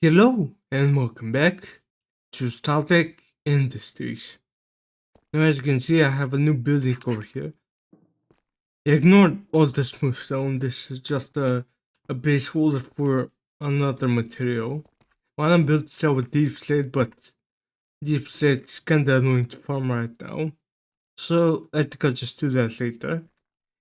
Hello and welcome back to StaTech Industries. Now as you can see I have a new building over here. Ignore all the smooth stone, this is just a placeholder for another material. I wanna build stuff with deep slate, but deep slate's kinda annoying to farm right now. So I think I'll just do that later.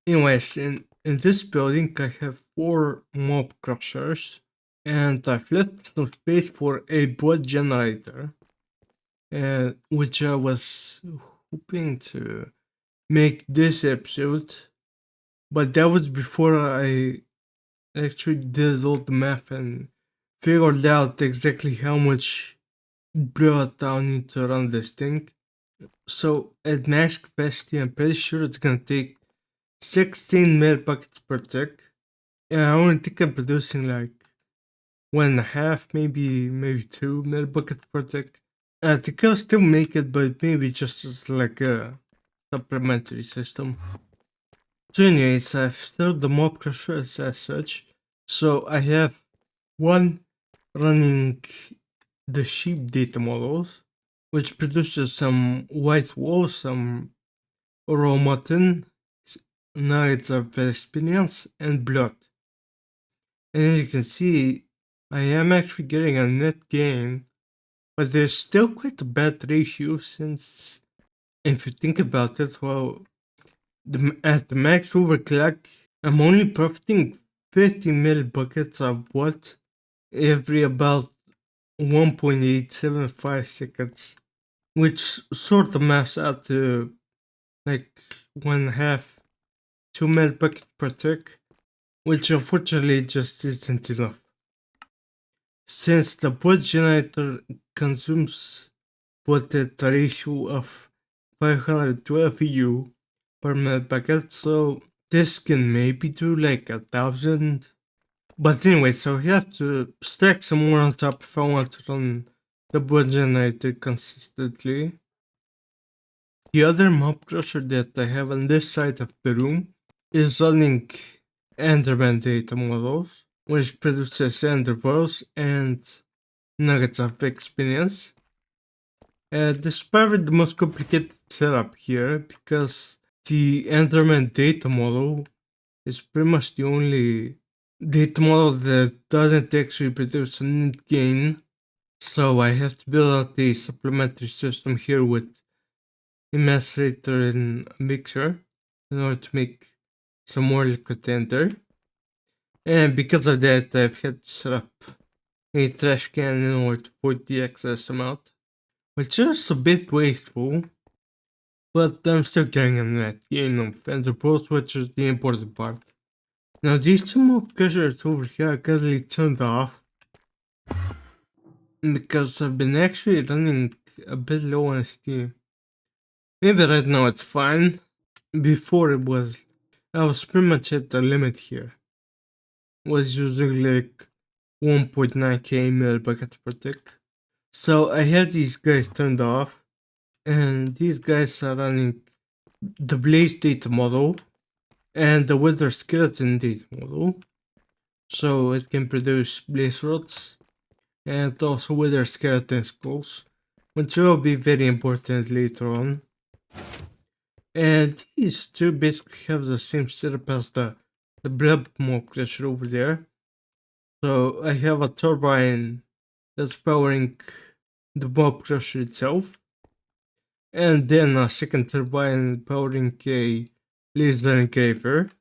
Anyways, in this building I have 4 mob crushers and I've left some space for a blood generator, which I was hoping to make this episode, but that was before I actually did all the math and figured out exactly how much blood I need to run this thing. So at max capacity, I'm pretty sure it's gonna take 16 mil buckets per tick. And I only think I'm producing like 1.5, maybe 2 mil buckets per tick. I think I'll still make it, but maybe just as like a supplementary system. So anyways, I've stored the mob crushers as such. So I have one running the sheep data models, which produces some white wool, some raw mutton, nuggets of experience, and blood. And as you can see, I am actually getting a net gain, but there's still quite a bad ratio since, if you think about it, well, at the max overclock, I'm only profiting 50 mil buckets of blood every about 1.875 seconds, which sort of maps out to like 1.5, 2 mil buckets per tick, which unfortunately just isn't enough. Since the blood generator consumes blood at a ratio of 512 EU per mil bucket, so this can maybe do like 1,000. But anyway, so you have to stack some more on top if I want to run the blood generator consistently. The other mob crusher that I have on this side of the room is running Enderman data models, which produces Ender pearls and nuggets of experience. This is probably the most complicated setup here because the Enderman data model is pretty much the only data model that doesn't actually produce a net gain. So I have to build out a supplementary system here with a macerator and a mixer in order to make some more liquid ender. And because of that, I've had to set up a trash can in order to void the excess amount, which is a bit wasteful, but I'm still getting a net gain of ender pearls, which is the important part. Now these two mob crushers over here are currently turned off because I've been actually running a bit low on steam. Maybe right now it's fine. Before I was pretty much at the limit here. Was using like 1.9k mil buckets per tick. So I had these guys turned off, and these guys are running the Blaze data model and the Wither Skeleton data model. So it can produce Blaze rods and also Wither Skeleton skulls, which will be very important later on. And these two basically have the same setup as the blood mob crusher over there. So I have a turbine that's powering the mob crusher itself, and then a second turbine powering a laser engraver.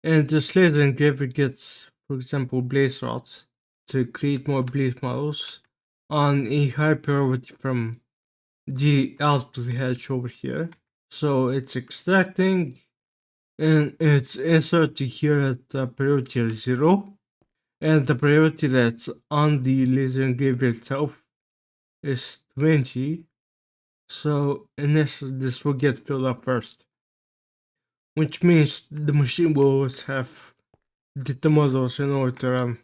And this laser engraver gets, for example, blaze rods to create more blaze models on a high priority from the output hatch over here. So it's extracting and it's inserted here at the priority of 0, and the priority that's on the laser engraver itself is 20. So in essence, this will get filled up first, which means the machine will always have the models in order to run,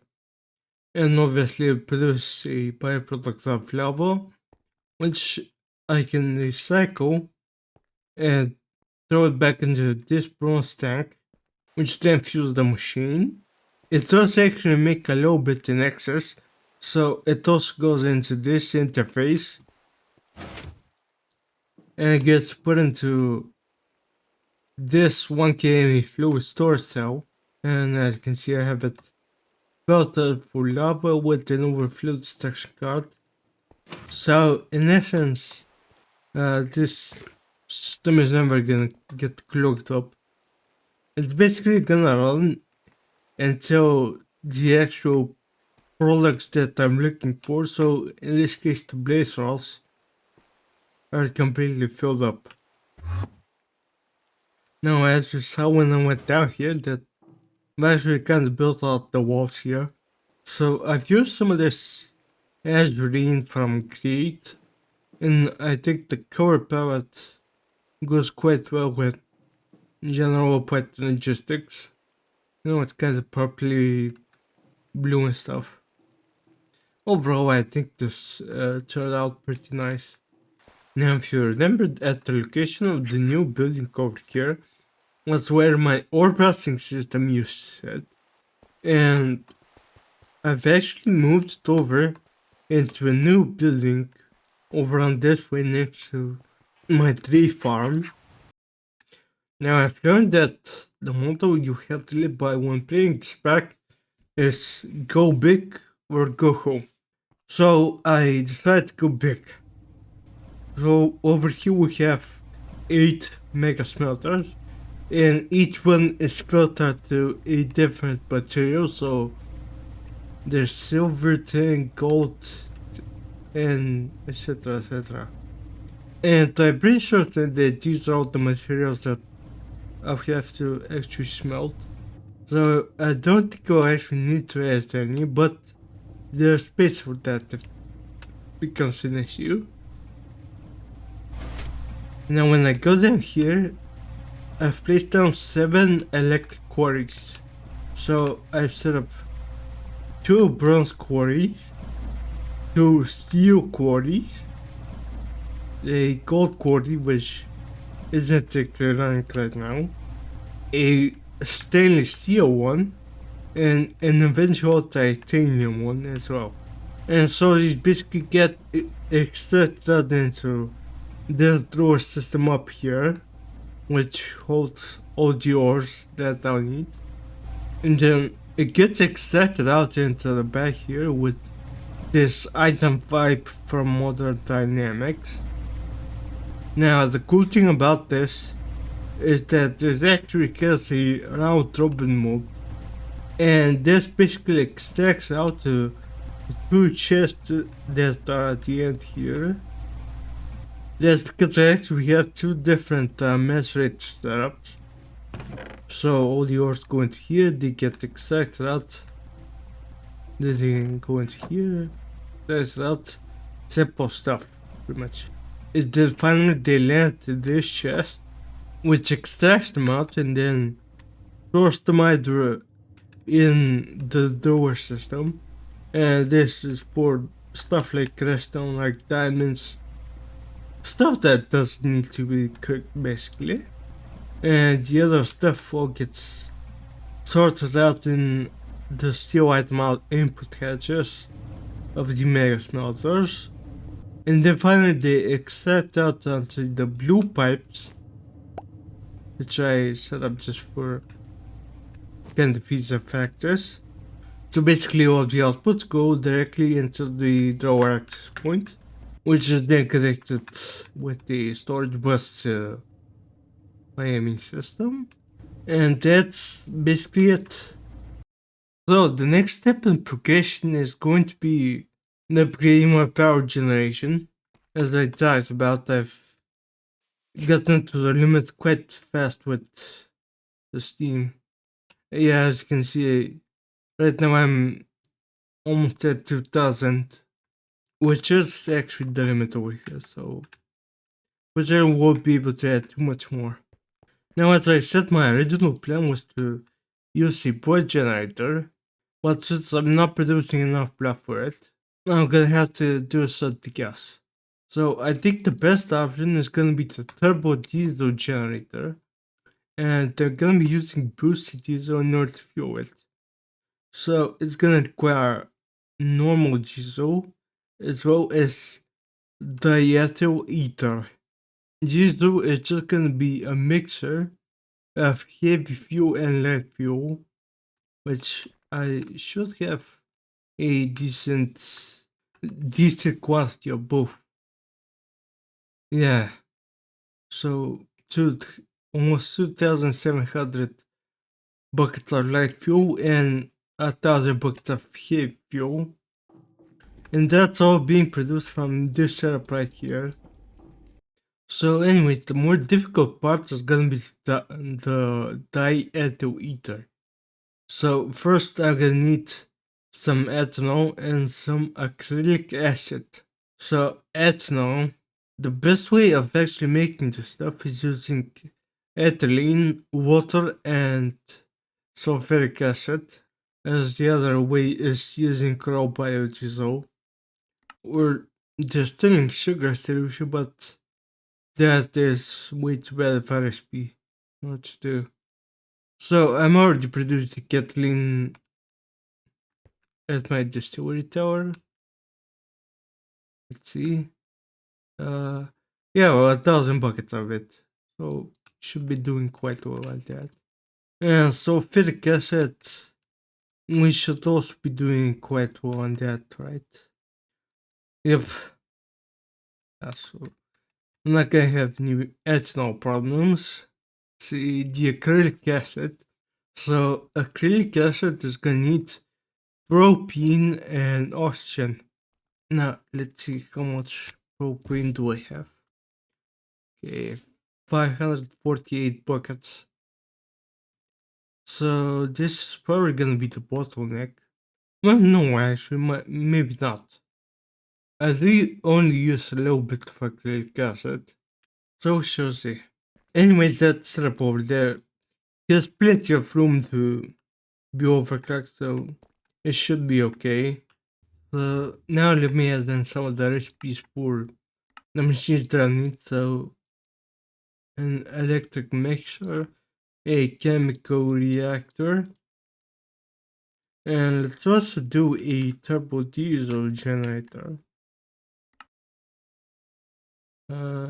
and obviously produce a byproduct of lava, which I can recycle and throw it back into this bronze tank, which then fuels the machine. It does actually make a little bit in excess, So it also goes into this interface and it gets put into this 1 km fluid storage cell. And as you can see, I have it filtered for lava with an overflow destruction card. So in essence, this system is never gonna get clogged up. It's basically gonna run until the actual products that I'm looking for, so in this case the blaze rods, are completely filled up. Now as you saw when I went down here, that I've actually kind of built out the walls here. So I've used some of this azurine from Create, and I think the color palette goes quite well with general white logistics. You know, it's kind of purpley blue and stuff. Overall, I think this turned out pretty nice. Now, if you remember, at the location of the new building over here was where my ore processing system used to sit, and I've actually moved it over into a new building over on this way next to my tree farm. Now, I've learned that the motto you have to live by when playing this pack is go big or go home. So I decided to go big. So over here we have 8 mega smelters, and each one is filtered to a different material. So there's silver, tin, gold, and etc. etc. And I'm pretty certain that these are all the materials that I have to actually smelt. So I don't think I'll actually need to add any, but there's space for that if it becomes an issue. Now when I go down here, I've placed down 7 electric quarries. So I've set up 2 bronze quarries, 2 steel quarries, a gold quarry which isn't technically running right now, a stainless steel one, and an eventual titanium one as well. And so these basically get extracted into this drawer system up here, which holds all the ores that I'll need. And then it gets extracted out into the back here with this item 5 from Modern Dynamics. Now the cool thing about this is that there's actually a round robin mode, and this basically extracts out to the 2 chests that are at the end here. That's because I actually have 2 different mass rate setups. So all the ores go into here, they get extracted out, then they can go into here, extracted out, simple stuff, pretty much. And then finally they land in this chest, which extracts them out and then stores them either in the drawer system, and this is for stuff like redstone, like diamonds, stuff that doesn't need to be cooked basically, and the other stuff all gets sorted out in the steel item out input hatches of the mega smelters, and then finally they extract out onto the blue pipes, which I set up just for kind of easy factors. So basically all the outputs go directly into the drawer access point, which is then connected with the storage bus to my main system. And that's basically it. So the next step in progression is going to be upgrading my power generation. As I talked about, I've gotten to the limit quite fast with the steam. Yeah, as you can see, right now I'm almost at 2000, which is actually the limit over here, so which I won't be able to add too much more. Now, as I said, my original plan was to use a board generator, but since I'm not producing enough block for it, I'm gonna have to do something else. So I think the best option is gonna be the turbo diesel generator, and they're gonna be using boosted diesel in order to fuel it. So it's gonna require normal diesel as well as diethyl ether. Diesel is just gonna be a mixture of heavy fuel and light fuel, which I should have a decent quantity of both. Yeah, so almost 2,700 buckets of light fuel and 1,000 buckets of heavy fuel. And that's all being produced from this setup right here. So anyway, the more difficult part is gonna be the diethyl ether. So first I'm gonna need some ethanol and some acrylic acid. So ethanol, the best way of actually making this stuff is using ethylene, water, and sulfuric acid, as the other way is using raw biodiesel or distilling sugar solution, but that is way too bad for recipe. What to do? So I'm already producing ethylene at my distillery tower. Let's see. Uh, yeah, well, 1,000 buckets of it. So should be doing quite well at that. And sulfuric acid, we should also be doing quite well on that, right? Yep. So I'm not gonna have any ethanol problems. See the acrylic acid. So acrylic acid is gonna need propene and oxygen. Now let's see how much propane do I have. Okay, 548 buckets. So this is probably gonna be the bottleneck. Well, no, actually, maybe not. I do only use a little bit of acrylic acid, so we shall see. Anyway, that setup over there, there's plenty of room to be overclocked, so it should be okay. So now let me add in some of the recipes for the machines that I need. So an electric mixer, a chemical reactor, and let's also do a turbo diesel generator.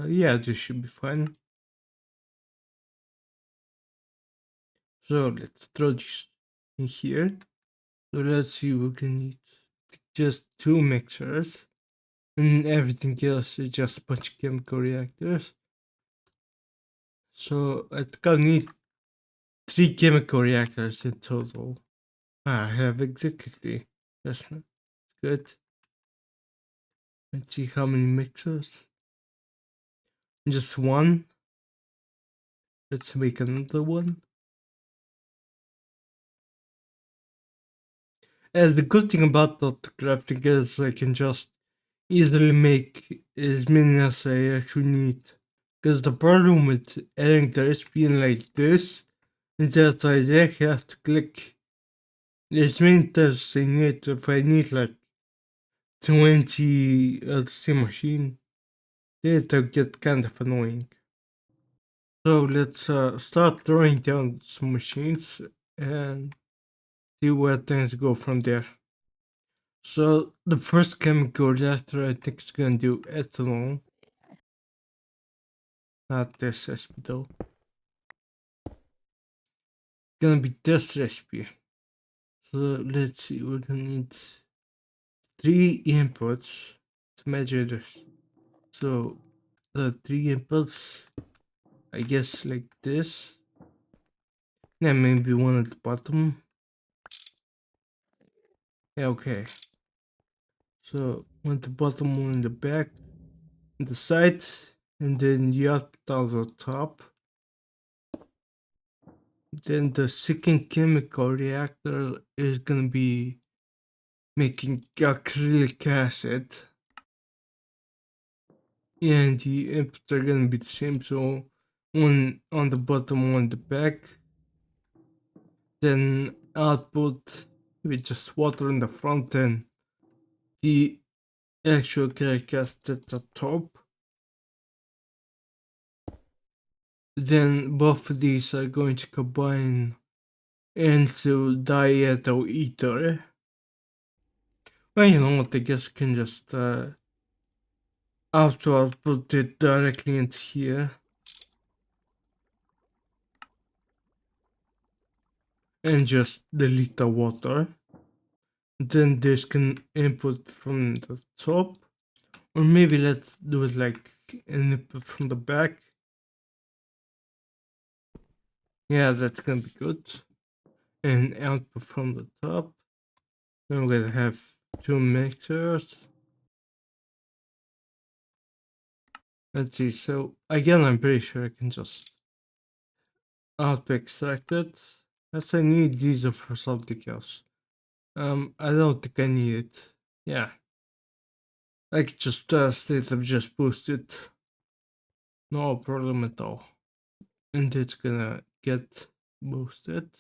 Yeah, this should be fine. So let's throw this in here. So let's see, we can need just 2 mixers, and everything else is just a bunch of chemical reactors. So I think I'll need 3 chemical reactors in total. I have exactly. That's not good. Let's see how many mixers. Just one. Let's make another one. And the good thing about the crafting is I can just easily make as many as I actually need. Because the problem with adding the recipe in like this is that I then have to click as many times as I need. If I need like 20 at the same machine, it'll get kind of annoying. So let's start throwing down some machines and see where things go from there. So the first chemical reactor I think is gonna do ethanol. Not this recipe though. Gonna be this recipe. So let's see, we're gonna need 3 inputs to measure this. So the 3 inputs, I guess like this. Yeah, maybe one at the bottom. Yeah, okay. So one at the bottom, one in the back, on the sides, and then the output on the top. Then the second chemical reactor is gonna be making acrylic acid. And the inputs are gonna be the same, so one on the bottom, one on the back. Then output with just water in the front and the actual acrylic acid at the top. Then both of these are going to combine into diethyl ether, Well, you know what, I guess you can just auto output it directly into here. And just delete the water. Then this can input from the top. Or maybe let's do it like an input from the back. Yeah, that's gonna be good. And output from the top. Then we're gonna have two mixers. Let's see, so again, I'm pretty sure I can just output extract it. As I need diesel for something else. I don't think I need it. Yeah. I could just straight up just boost it. No problem at all. And it's gonna get boosted.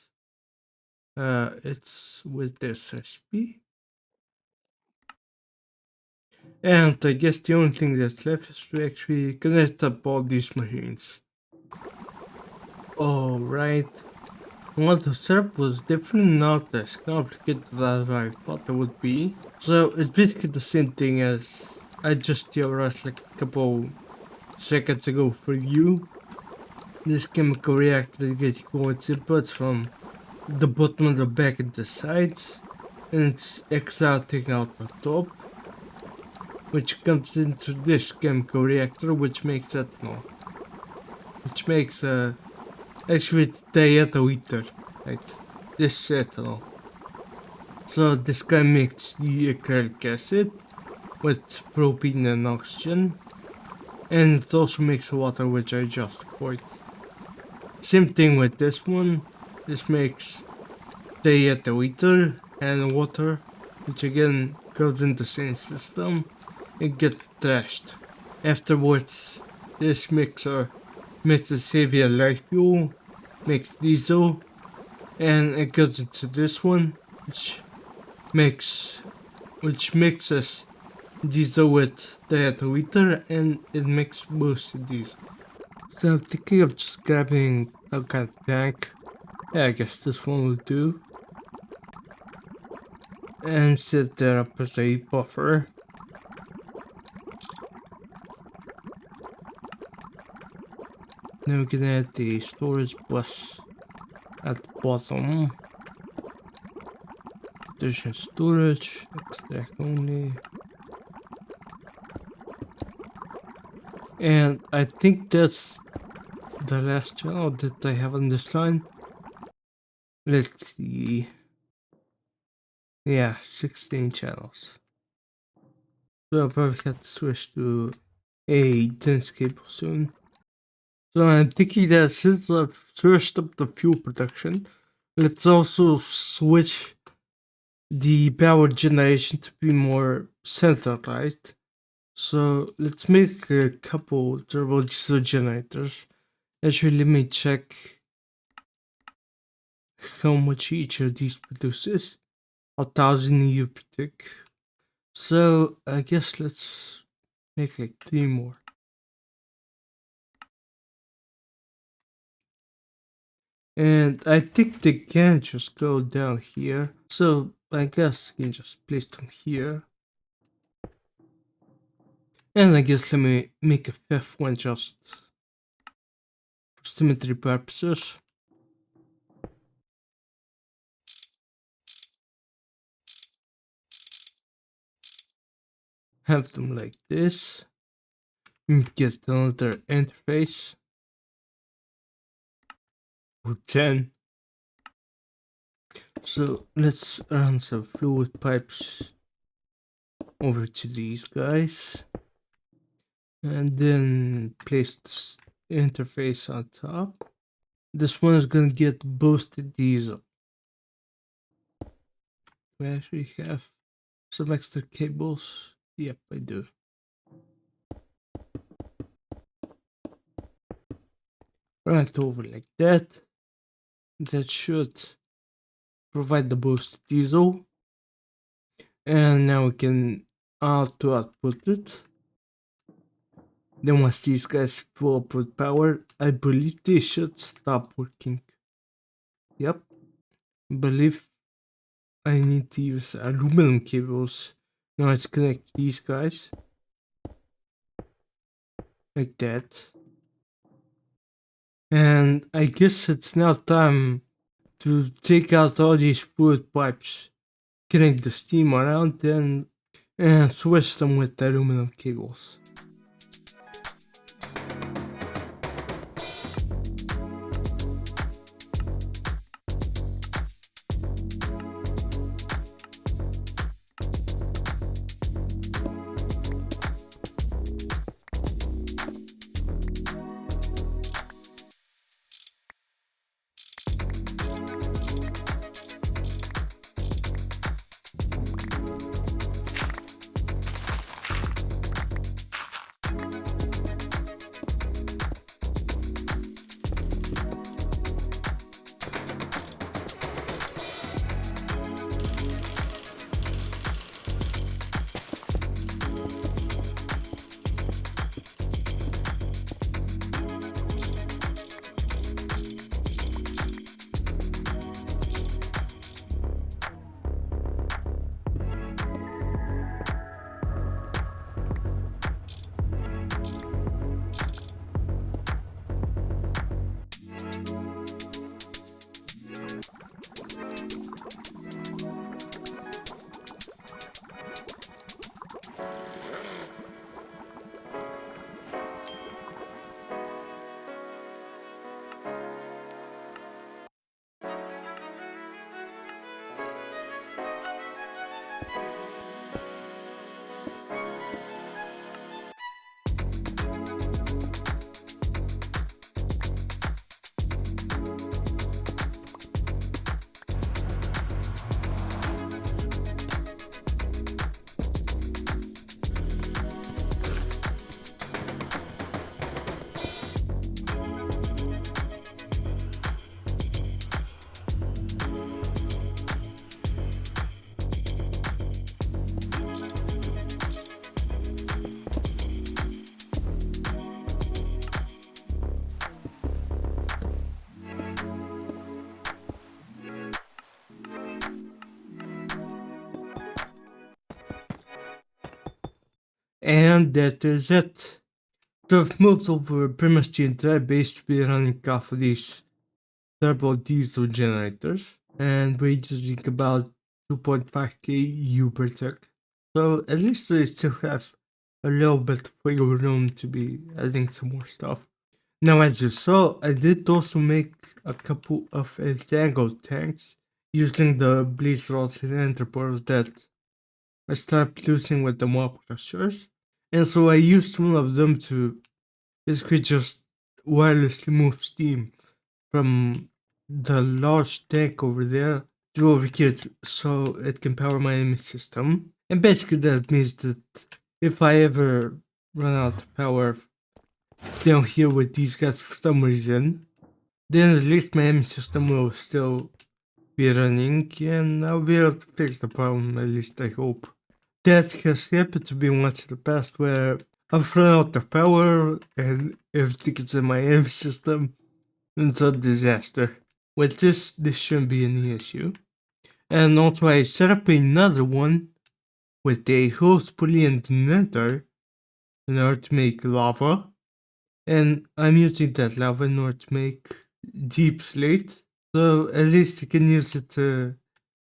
It's with this recipe. And I guess the only thing that's left is to actually connect up all these machines. Alright. Well, the setup was definitely not as complicated as I thought it would be. So it's basically the same thing as I just theorized like a couple seconds ago for you. This chemical reactor gets going its inputs from the bottom of the back and the sides, and it's exhausting out the top, which comes into this chemical reactor, which makes ethanol. Which makes actually it's ether, right? This ethanol. So this guy makes the acrylic acid with propene and oxygen, and it also makes water, which I just poured. Same thing with this one. This makes ether and water, which again goes in the same system and gets trashed. Afterwards, this mixer mixes heavier light fuel, makes diesel, and it goes into this one, makes which mixes diesel with ether and it makes boosted diesel. So I'm thinking of just grabbing a kind of tank. Yeah, I guess this one will do. And set that up as a buffer. Then we can add the storage bus at the bottom. Addition storage, extract only. And I think that's the last channel that I have on this line. Let's see. Yeah, 16 channels. So I'll probably have to switch to a dense cable soon. So I'm thinking that since I've switched up the fuel production, let's also switch the power generation to be more centralized. So let's make a couple turbo diesel generators. Actually, let me check how much each of these produces. 1000 EU per tick. So I guess let's make like 3 more. And I think they can just go down here. So I guess you can just place them here. And I guess let me make a fifth one just for symmetry purposes. Have them like this. Get another interface. Or 10. So let's run some fluid pipes over to these guys. And then place this interface on top. This one is gonna get boosted diesel. We actually have some extra cables. Yep, I do. Right over like that. That should provide the boost diesel. And now we can auto output it. Then once these guys fill up with power, I believe they should stop working. Yep. Believe I need to use aluminum cables Now let's connect these guys like that. And I guess it's now time to take out all these fluid pipes, connect the steam around and switch them with aluminum cables. And that is it. So I've moved over pretty much the entire base to be running off of these turbo diesel generators, and we're using about 2.5k EU per tick. So at least I still have a little bit of wiggle room to be adding some more stuff. Now, as you saw, I did also make a couple of entangled tanks using the blaze rods and enterpores that I started producing with the mob crushers. And so I used one of them to basically just wirelessly move steam from the large tank over there to over here so it can power my enemy system. And basically that means that if I ever run out of power down here with these guys for some reason, then at least my enemy system will still be running and I'll be able to fix the problem, at least I hope. That has happened to me once in the past where I've run out of power and everything is in my enemy system. It's a disaster. With this shouldn't be any issue. And also I set up another one with a host pulley and nether in order to make lava. And I'm using that lava in order to make deep slate. So at least you can use it to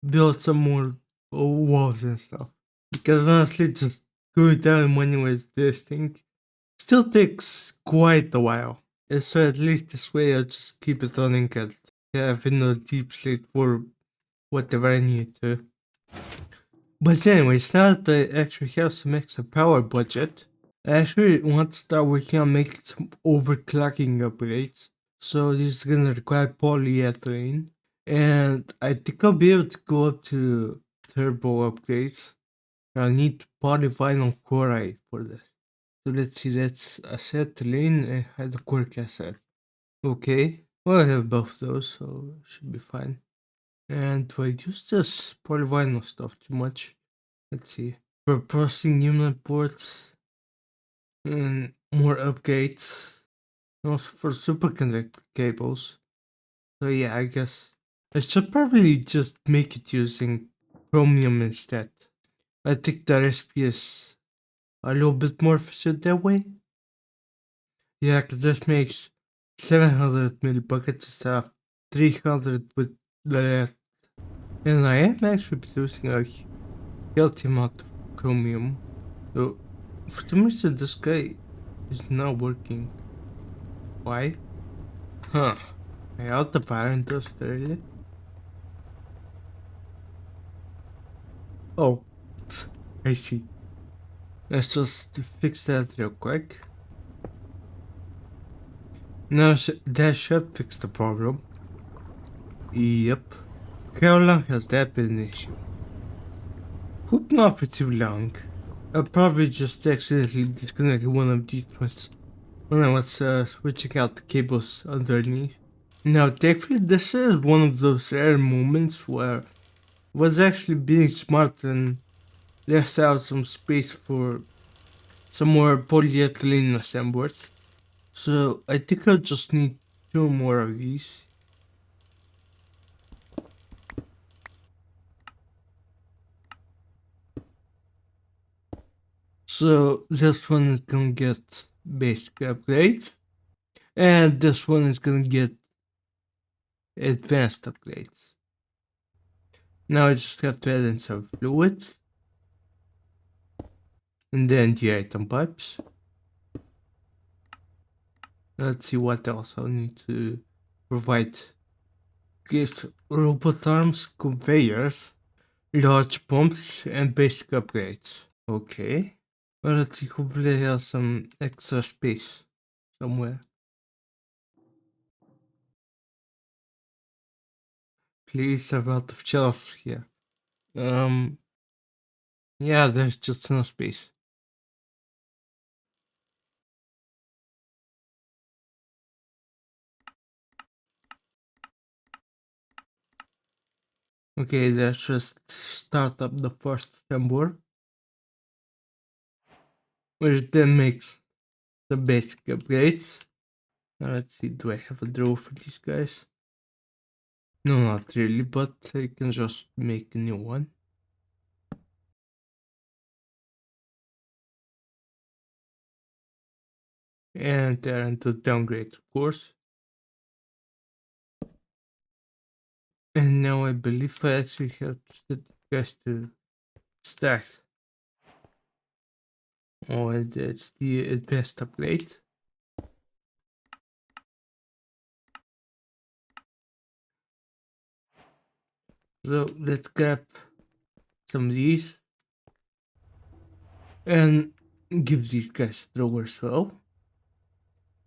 build some more walls and stuff. Because honestly, just going down money with this thing still takes quite a while. And so at least this way I'll just keep it running and have a deep slate for whatever I need to. But anyways, now that I actually have some extra power budget, I actually want to start working on making some overclocking upgrades. So this is gonna require polyethylene, and I think I'll be able to go up to turbo upgrades. I'll need polyvinyl chloride for this. So let's see, that's acetylene and hydrochloric acid. Okay, well I have both those, so it should be fine. And do I use this polyvinyl stuff too much? Let's see. For processing human ports and more upgrades. Also for superconductor cables. So yeah, I guess I should probably just make it using chromium instead. I think the recipe is a little bit more efficient that way. Yeah, 'cause this makes 700 ml buckets instead of 300 with the rest. And I am actually producing a healthy amount of chromium. So, for some reason, this guy is not working. Why? Huh. I out the iron dust earlier. Oh, I see. Let's just fix that real quick. Now that should fix the problem. Yep. How long has that been an issue? Hope not for too long. I probably just accidentally disconnected one of these ones when I was switching out the cables underneath. Now, thankfully, this is one of those rare moments where I was actually being smart and left out some space for some more polyethylene assemblers. So I think I'll just need 2 more of these. So this one is gonna get basic upgrades, and this one is gonna get advanced upgrades. Now I just have to add in some fluids, and then the item pipes. Let's see what else I need to provide. Get robot arms, conveyors, large pumps, and basic upgrades. Okay. Well, let's see, hopefully I have some extra space somewhere. Please, a lot of shelves here. Um, yeah, there's just no space. Okay, let's just start up the first assembler, which then makes the basic upgrades. Now let's see, do I have a drawer for these guys? No, not really, but I can just make a new one. And to downgrade, of course. And now I believe I actually have to set the guys to stack. Oh, and it's the advanced upgrade. So let's grab some of these and give these guys a throw as well.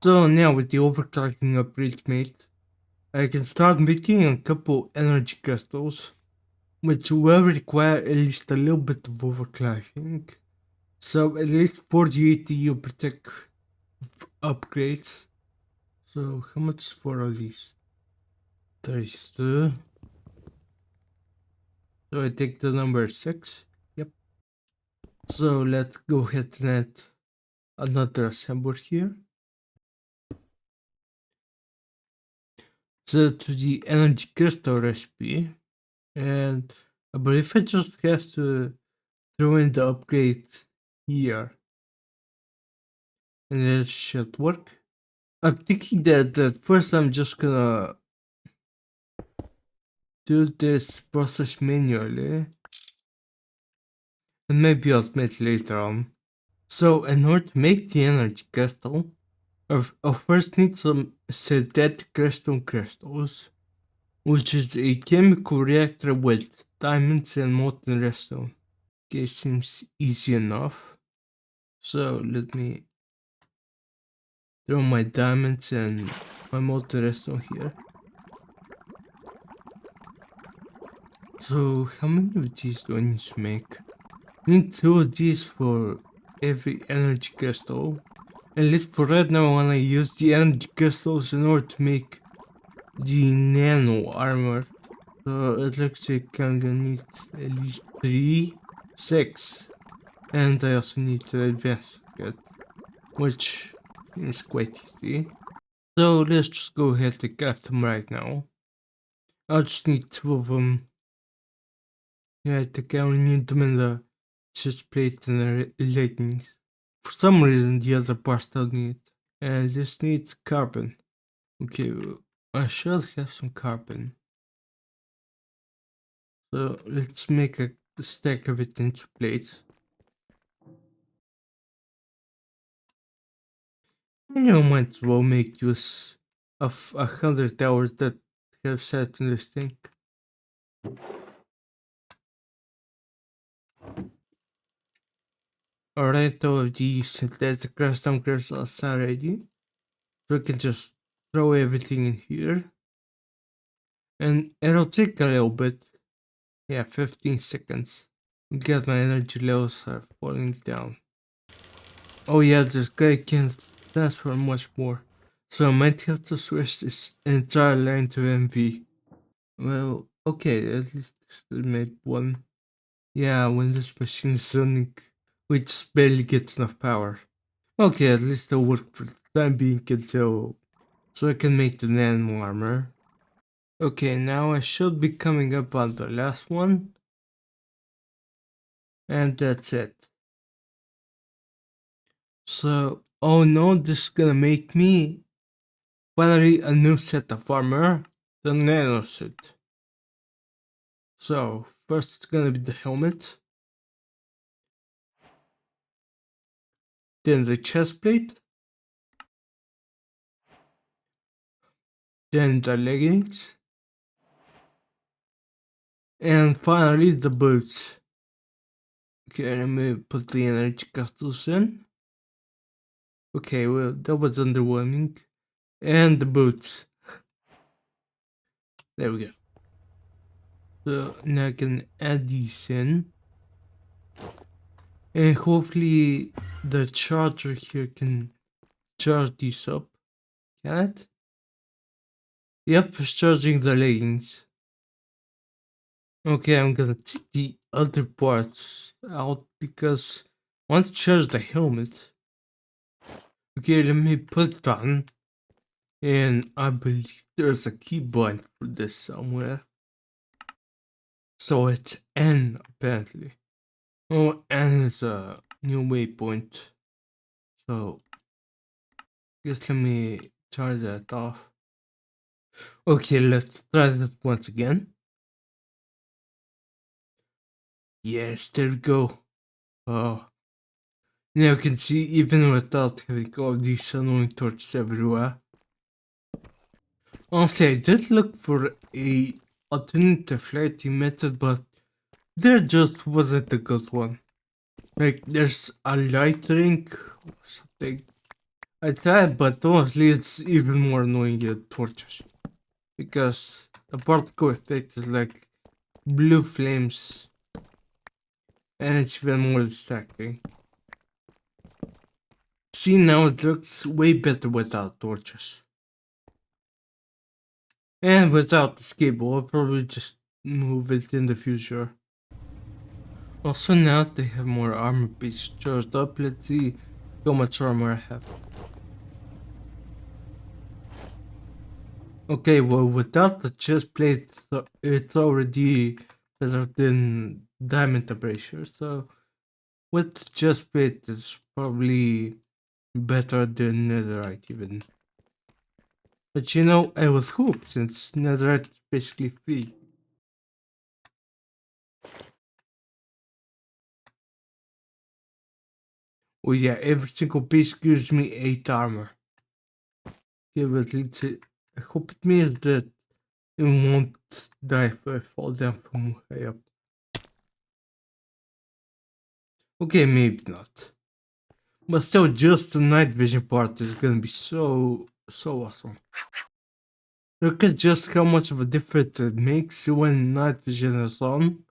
So now with the overclocking upgrades made, I can start making a couple energy crystals, which will require at least a little bit of overclocking. So at least 48 EU per tick upgrades. So how much for all these? 32. So I take the number 6. Yep. So let's go ahead and add another assembler here. So to the energy crystal recipe, and I believe I just have to throw in the upgrades here, and that should work. I'm thinking that at first I'm just gonna do this process manually, and maybe automate later on. So in order to make the energy crystal, I first need some synthetic crystals, which is a chemical reactor with diamonds and molten redstone. Okay, seems easy enough. So let me throw my diamonds and my molten redstone here. So how many of these do I need to make? I need 2 of these for every energy crystal. At least for right now, I wanna use the energy crystals in order to make the nano armor. So it looks like I'm gonna need at least 3, 6. And I also need to advance it, which seems quite easy. So let's just go ahead and craft them right now. I'll just need 2 of them. Yeah, I think I only need them in the chest plate and leggings. For some reason, the other parts don't need it. And this needs carbon. Okay, I should have some carbon. So let's make a stack of it into plates. And you might as well make use of 100 hours that have set in this thing. Alright, all of these synthetic custom crystals are ready. So we can just throw everything in here. And it'll take a little bit. Yeah, 15 seconds. Get my energy levels are falling down. Oh yeah, this guy can't transfer much more. So I might have to switch this entire line to MV. Well, okay, at least I made one. Yeah, when this machine is running, we just barely get enough power. Okay, at least it'll work for the time being until... So I can make the nano armor. Okay, now I should be coming up on the last one. And that's it. So, oh no, this is gonna make me finally a new set of armor, the Nano Suit. So, first it's gonna be the helmet, then the chest plate, then the leggings, and finally the boots. Okay, let me put the energy crystals in. Okay, well, that was underwhelming. And the boots. There we go. So now I can add these in. And hopefully the charger here can charge these up. Can it? Yep, it's charging the leggings. Okay, I'm gonna take the other parts out because I want to charge the helmet. Okay, let me put it on. And I believe there's a key button for this somewhere. So it's N apparently. Oh, N is a new waypoint. So just let me turn that off. Okay, let's try that once again. Yes, there we go. Oh, now you can see even without having all these annoying torches everywhere. Honestly, I did look for a alternative lighting method, but there just wasn't a good one. Like, there's a light ring or something. I tried, but honestly, it's even more annoying than torches. Because the particle effect is like blue flames, and it's even more distracting. See, now it looks way better without torches. And without this cable, I'll probably just move it in the future. Also, now they have more armor pieces charged up. Let's see how much armor I have. Okay, well, without the chest plate, it's already better than diamond abrasure. So, with the chest plate, it's probably better than netherite even. But you know, I would hope since netherite is basically free. Oh yeah, every single piece gives me 8 armor. Okay, but let's see. I hope it means that it won't die if I fall down from way up. Okay, maybe not. But still, just the night vision part is gonna be so awesome. Look at just how much of a difference it makes when night vision is on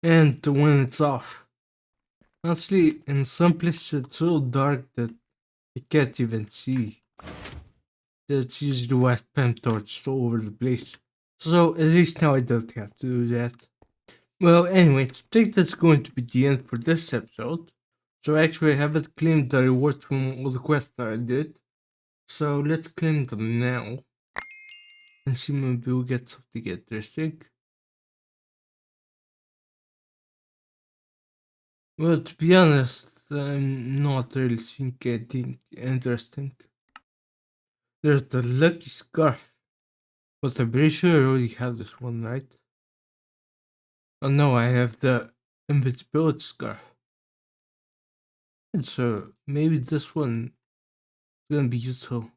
and when it's off. Honestly, in some places it's so dark that you can't even see. That's usually why I spam torches all over the place. So at least now I don't have to do that. Well, anyway, I think that's going to be the end for this episode. So actually I haven't claimed the rewards from all the quests that I did. So let's claim them now. And see maybe we'll get something interesting. Well, to be honest, I'm not really seeing anything interesting. There's the lucky scarf, but I'm pretty sure I already have this one, right? Oh no, I have the invisibility scarf. And so maybe this one is gonna be useful.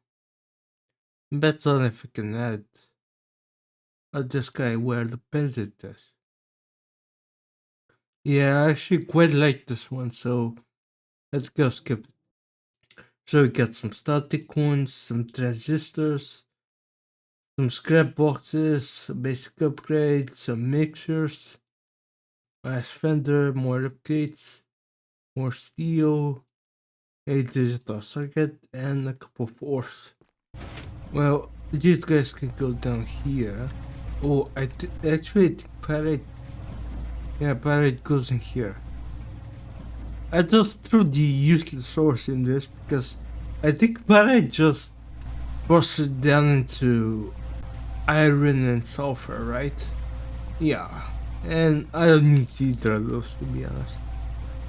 Better if I can add. This guy wear the pendant test. Yeah, I actually quite like this one, so let's go skip it. So we got some static coins, some transistors, some scrap boxes, some basic upgrades, some mixers, glass fender, more upgrades, more steel, a digital circuit, and a couple of ores. Well, these guys can go down here. Oh, actually think parade. Yeah, parade goes in here. I just threw the useless source in this because I think parade just bursts it down into iron and sulfur, right? Yeah, and I don't need either of those to be honest.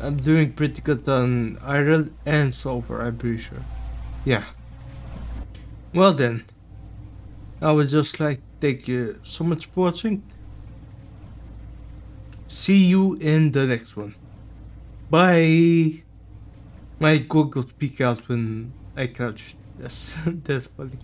I'm doing pretty good on iron and sulfur, I'm pretty sure. Yeah. Well then, I would just like to thank you so much for watching. See you in the next one. Bye. My Google speak out when I catch this. That's funny.